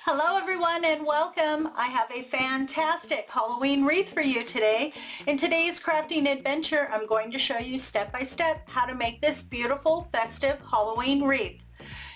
Hello everyone and welcome. I have a fantastic Halloween wreath for you today. In today's crafting adventure, I'm going to show you step by step how to make this beautiful festive Halloween wreath.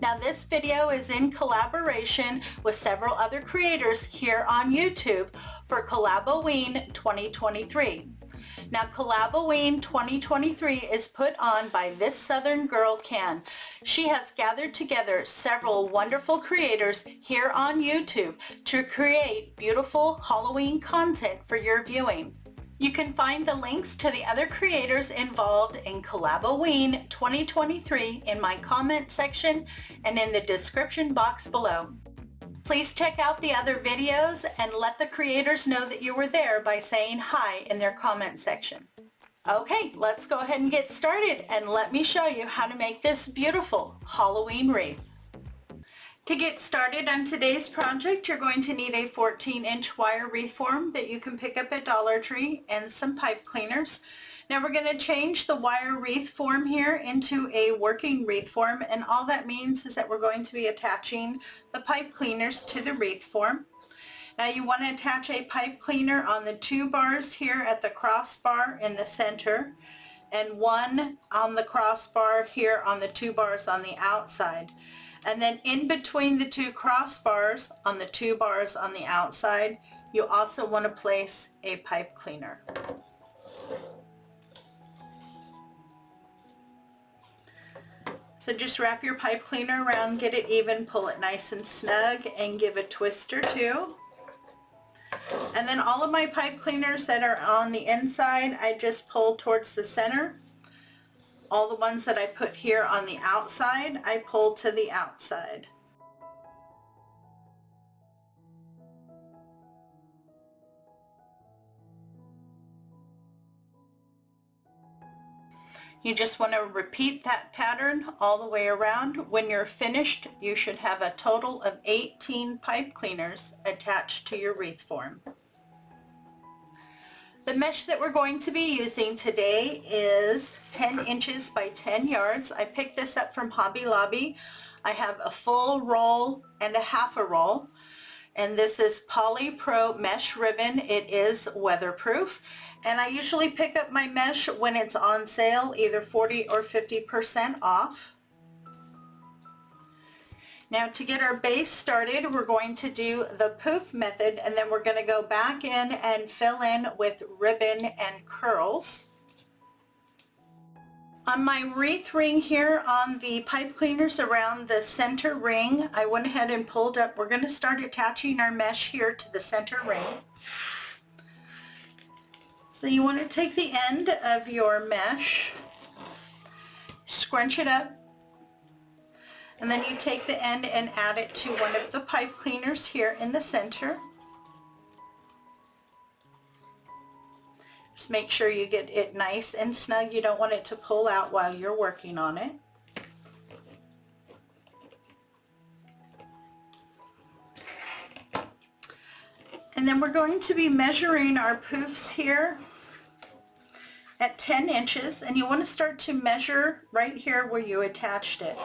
Now this video is in collaboration with several other creators here on YouTube for Collaboween 2023. Now Collaboween 2023 is put on by This Southern Girl Can. She has gathered together several wonderful creators here on YouTube to create beautiful Halloween content for your viewing. You can find the links to the other creators involved in Collaboween 2023 in my comment section and in the description box below. Please check out the other videos and let the creators know that you were there by saying hi in their comment section. Okay, let's go ahead and get started and let me show you how to make this beautiful Halloween wreath. To get started on today's project, you're going to need a 14-inch wire wreath form that you can pick up at Dollar Tree and some pipe cleaners. Now we're going to change the wire wreath form here into a working wreath form, and all that means is that we're going to be attaching the pipe cleaners to the wreath form. Now you want to attach a pipe cleaner on the 2 bars here at the crossbar in the center, and one on the crossbar here on the 2 bars on the outside. And then in between the 2 crossbars on the 2 bars on the outside, you also want to place a pipe cleaner. So just wrap your pipe cleaner around, get it even, pull it nice and snug, and give a twist or two. And then all of my pipe cleaners that are on the inside, I just pull towards the center. All the ones that I put here on the outside, I pull to the outside. You just want to repeat that pattern all the way around. When you're finished, you should have a total of 18 pipe cleaners attached to your wreath form. The mesh that we're going to be using today is 10 inches by 10 yards. I picked this up from Hobby Lobby. I have a full roll and a half a roll. And this is Poly Pro mesh ribbon. It is weatherproof. And I usually pick up my mesh when it's on sale, either 40 or 50% off. Now to get our base started, we're going to do the poof method, and then we're going to go back in and fill in with ribbon and curls. On my wreath ring here on the pipe cleaners around the center ring, I went ahead and pulled up. We're going to start attaching our mesh here to the center ring. So you want to take the end of your mesh, scrunch it up, and then you take the end and add it to one of the pipe cleaners here in the center. Just make sure you get it nice and snug. You don't want it to pull out while you're working on it. And then we're going to be measuring our poofs here at 10 inches, and you want to start to measure right here where you attached it.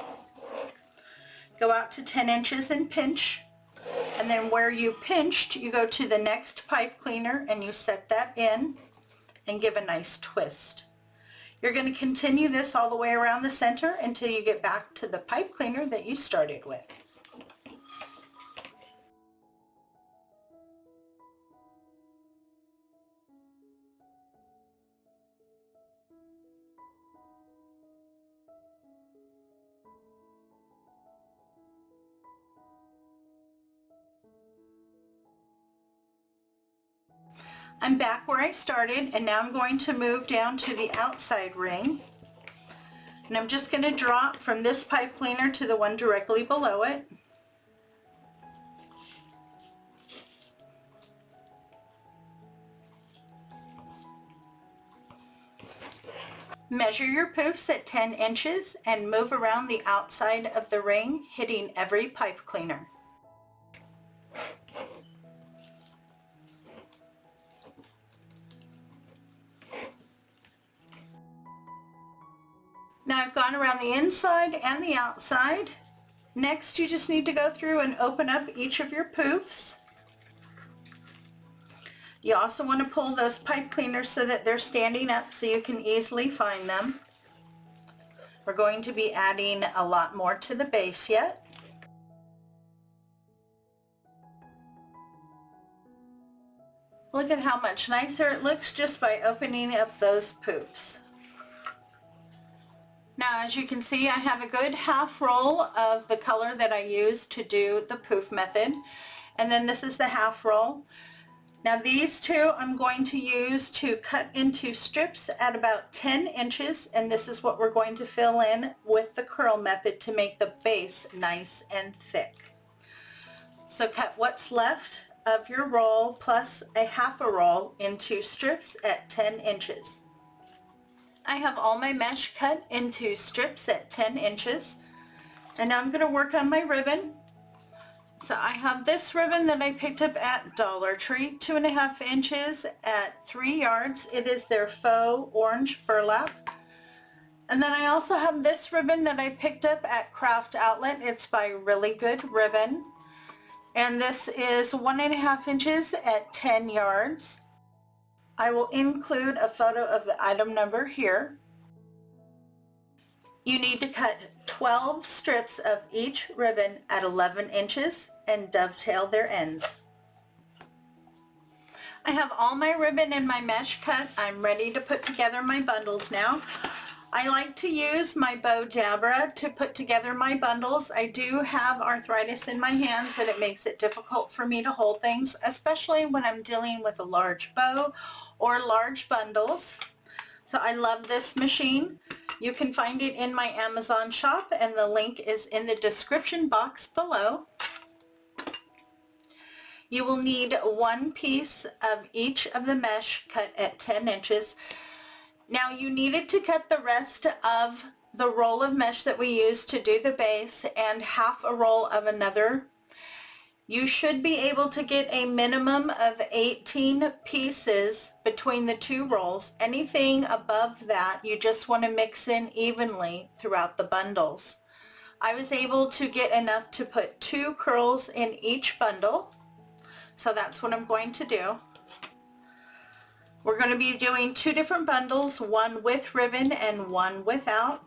Go out to 10 inches and pinch, and then where you pinched, you go to the next pipe cleaner and you set that in and give a nice twist. You're going to continue this all the way around the center until you get back to the pipe cleaner that you started with. I'm back where I started, and now I'm going to move down to the outside ring, and I'm just going to drop from this pipe cleaner to the one directly below it. Measure your poofs at 10 inches and move around the outside of the ring, hitting every pipe cleaner. Now I've gone around the inside and the outside, Next, you just need to go through and open up each of your poofs. You also want to pull those pipe cleaners so that they're standing up so you can easily find them. We're going to be adding a lot more to the base yet. Look at how much nicer it looks just by opening up those poofs. Now, as you can see, I have a good half roll of the color that I used to do the poof method. And then this is the half roll. Now these two I'm going to use to cut into strips at about 10 inches, and this is what we're going to fill in with the curl method to make the base nice and thick. So cut what's left of your roll plus a half a roll into strips at 10 inches. I have all my mesh cut into strips at 10 inches, and now I'm going to work on my ribbon. So I have this ribbon that I picked up at Dollar Tree, 2.5 inches at 3 yards. It is their faux orange burlap. And then I also have this ribbon that I picked up at Craft Outlet. It's by Really Good Ribbon. And this is 1.5 inches at 10 yards. I will include a photo of the item number here. You need to cut 12 strips of each ribbon at 11 inches and dovetail their ends. I have all my ribbon and my mesh cut. I'm ready to put together my bundles now. I like to use my bow dabra to put together my bundles. I do have arthritis in my hands and it makes it difficult for me to hold things, especially when I'm dealing with a large bow or large bundles. So I love this machine. You can find it in my Amazon shop and the link is in the description box below. You will need one piece of each of the mesh cut at 10 inches. Now you needed to cut the rest of the roll of mesh that we used to do the base and half a roll of another. You should be able to get a minimum of 18 pieces between the two rolls. Anything above that, you just want to mix in evenly throughout the bundles. I was able to get enough to put 2 curls in each bundle, so that's what I'm going to do. We're going to be doing 2 different bundles, one with ribbon and one without.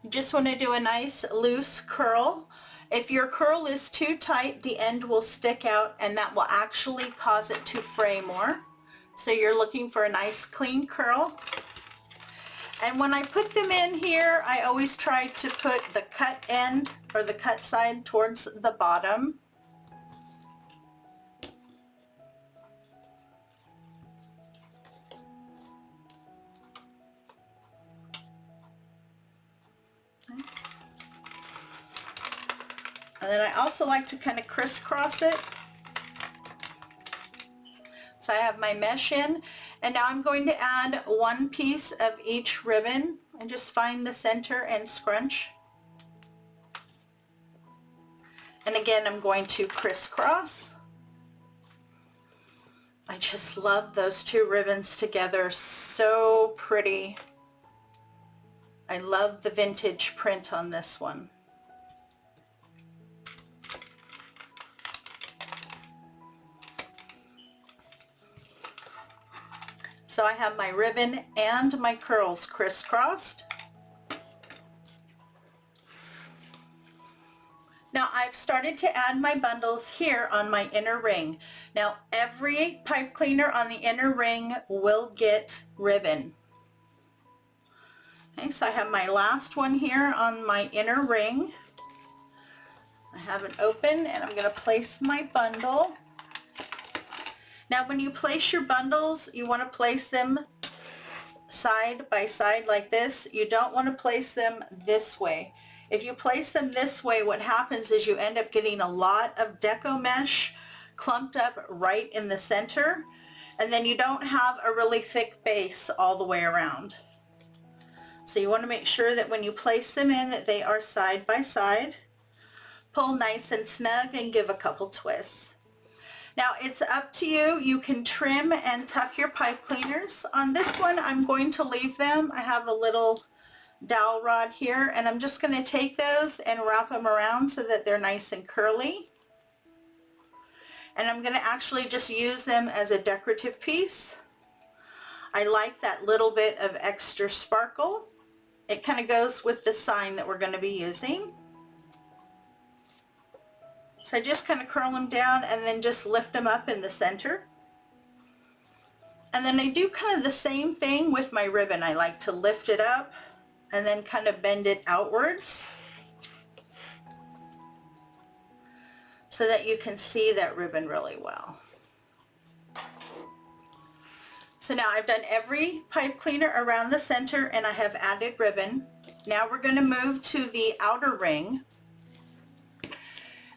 You just want to do a nice loose curl. If your curl is too tight, the end will stick out and that will actually cause it to fray more. So you're looking for a nice clean curl. And when I put them in here, I always try to put the cut end or the cut side towards the bottom. And then I also like to kind of crisscross it. So I have my mesh in, and now I'm going to add one piece of each ribbon and just find the center and scrunch. And again, I'm going to crisscross. I just love those 2 ribbons together, so pretty. I love the vintage print on this one. So I have my ribbon and my curls crisscrossed. Now I've started to add my bundles here on my inner ring. Now every pipe cleaner on the inner ring will get ribbon. Okay, so I have my last one here on my inner ring. I have it open and I'm going to place my bundle. Now when you place your bundles, you want to place them side by side like this. You don't want to place them this way. If you place them this way, what happens is you end up getting a lot of deco mesh clumped up right in the center, and then you don't have a really thick base all the way around. So you want to make sure that when you place them in that they are side by side. Pull nice and snug and give a couple twists. Now it's up to you. You can trim and tuck your pipe cleaners. On this one, I'm going to leave them. I have a little dowel rod here, and I'm just going to take those and wrap them around so that they're nice and curly. And I'm going to actually just use them as a decorative piece. I like that little bit of extra sparkle. It kind of goes with the sign that we're going to be using. So I just kind of curl them down and then just lift them up in the center. And then I do kind of the same thing with my ribbon. I like to lift it up and then kind of bend it outwards so that you can see that ribbon really well. So now I've done every pipe cleaner around the center and I have added ribbon. Now we're going to move to the outer ring.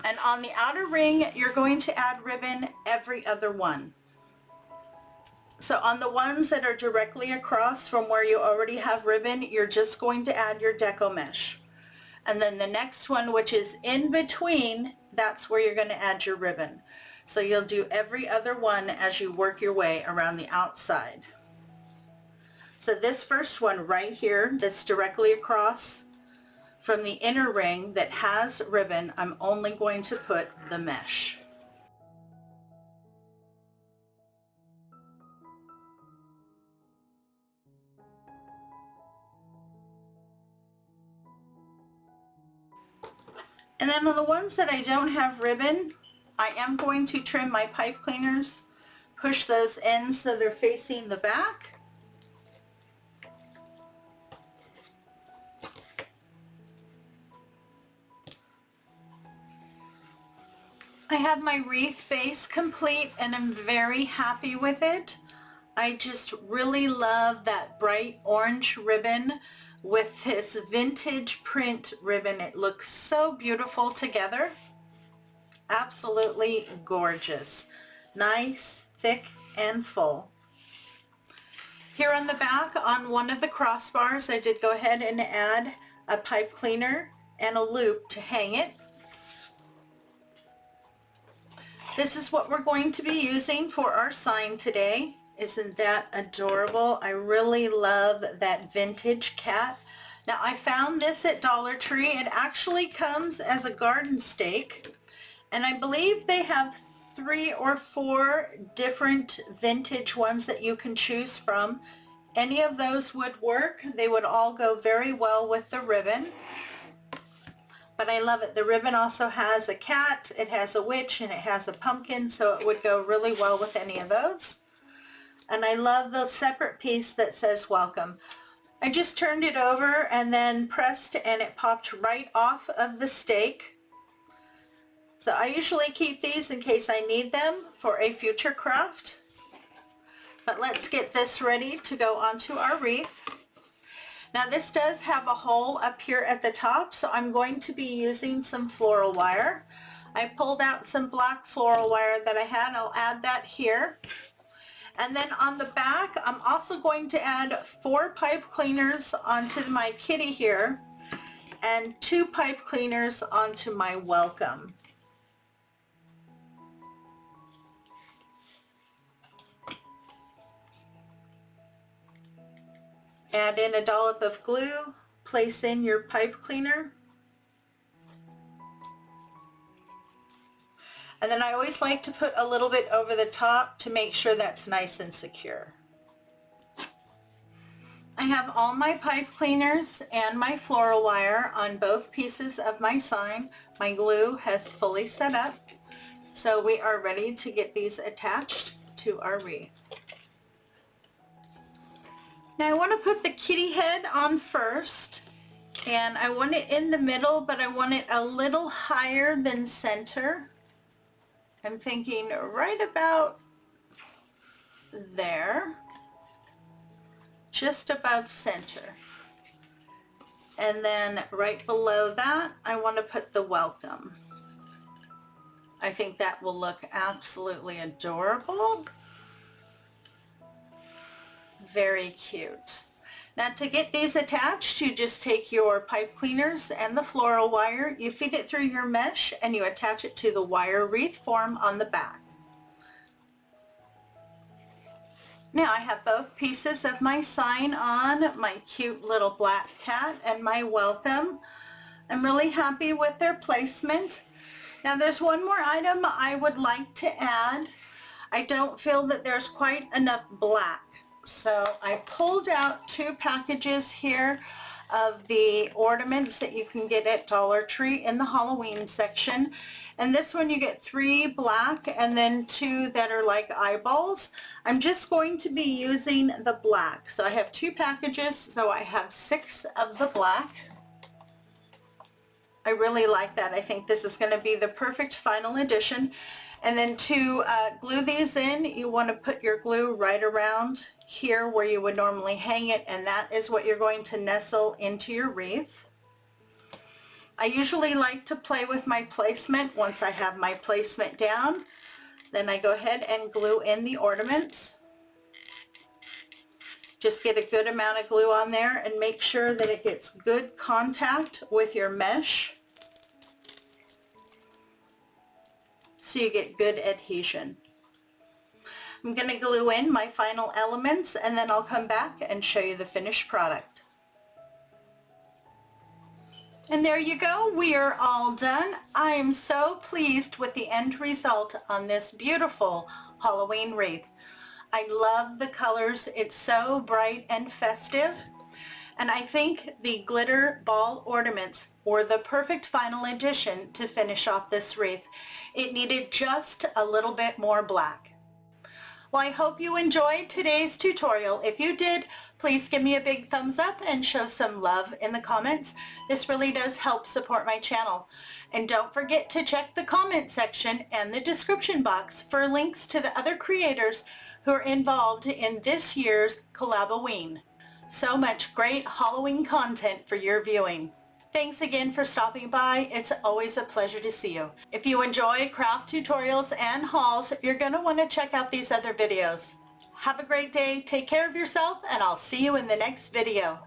And on the outer ring, you're going to add ribbon every other one. So on the ones that are directly across from where you already have ribbon, you're just going to add your deco mesh. And then the next one, which is in between, that's where you're going to add your ribbon. So you'll do every other one as you work your way around the outside. So this first one right here that's directly across from the inner ring that has ribbon, I'm only going to put the mesh. And then on the ones that I don't have ribbon, I am going to trim my pipe cleaners, push those in so they're facing the back. I have my wreath base complete and I'm very happy with it. I just really love that bright orange ribbon with this vintage print ribbon. It looks so beautiful together. Absolutely gorgeous. Nice, thick, and full. Here on the back, on one of the crossbars, I did go ahead and add a pipe cleaner and a loop to hang it. This is what we're going to be using for our sign today. Isn't that adorable? I really love that vintage cat. Now I found this at Dollar Tree. It actually comes as a garden stake, and I believe they have 3 or 4 different vintage ones that you can choose from. Any of those would work. They would all go very well with the ribbon. But I love it. The ribbon also has a cat, it has a witch, and it has a pumpkin, so it would go really well with any of those. And I love the separate piece that says welcome. I just turned it over and then pressed and it popped right off of the stake. So I usually keep these in case I need them for a future craft. But let's get this ready to go onto our wreath. Now this does have a hole up here at the top, so I'm going to be using some floral wire. I pulled out some black floral wire that I had. I'll add that here. And then on the back, I'm also going to add 4 pipe cleaners onto my kitty here and 2 pipe cleaners onto my welcome. Add in a dollop of glue, place in your pipe cleaner. And then I always like to put a little bit over the top to make sure that's nice and secure. I have all my pipe cleaners and my floral wire on both pieces of my sign. My glue has fully set up, so we are ready to get these attached to our wreath. Now I want to put the kitty head on first, and I want it in the middle, but I want it a little higher than center. I'm thinking right about there, just above center. And then right below that, I want to put the welcome. I think that will look absolutely adorable. Very cute. Now to get these attached, you just take your pipe cleaners and the floral wire, you feed it through your mesh, and you attach it to the wire wreath form on the back. Now I have both pieces of my sign on, my cute little black cat and my welcome. I'm really happy with their placement. Now there's one more item I would like to add. I don't feel that there's quite enough black. So I pulled out 2 packages here of the ornaments that you can get at Dollar Tree in the Halloween section. And this one you get 3 black and then 2 that are like eyeballs. I'm just going to be using the black. So I have 2 packages, so I have 6 of the black. I really like that. I think this is going to be the perfect final addition. And then to glue these in, you want to put your glue right around here where you would normally hang it, and that is what you're going to nestle into your wreath. I usually like to play with my placement. Once I have my placement down, then I go ahead and glue in the ornaments. Just get a good amount of glue on there and make sure that it gets good contact with your mesh so you get good adhesion. I'm going to glue in my final elements and then I'll come back and show you the finished product. And there you go, we are all done. I am so pleased with the end result on this beautiful Halloween wreath. I love the colors, it's so bright and festive. And I think the glitter ball ornaments were the perfect final addition to finish off this wreath. It needed just a little bit more black. Well, I hope you enjoyed today's tutorial. If you did, please give me a big thumbs up and show some love in the comments. This really does help support my channel. And don't forget to check the comment section and the description box for links to the other creators who are involved in this year's Collaboween. So much great Halloween content for your viewing. Thanks again for stopping by. It's always a pleasure to see you. If you enjoy craft tutorials and hauls, you're going to want to check out these other videos. Have a great day, take care of yourself, and I'll see you in the next video.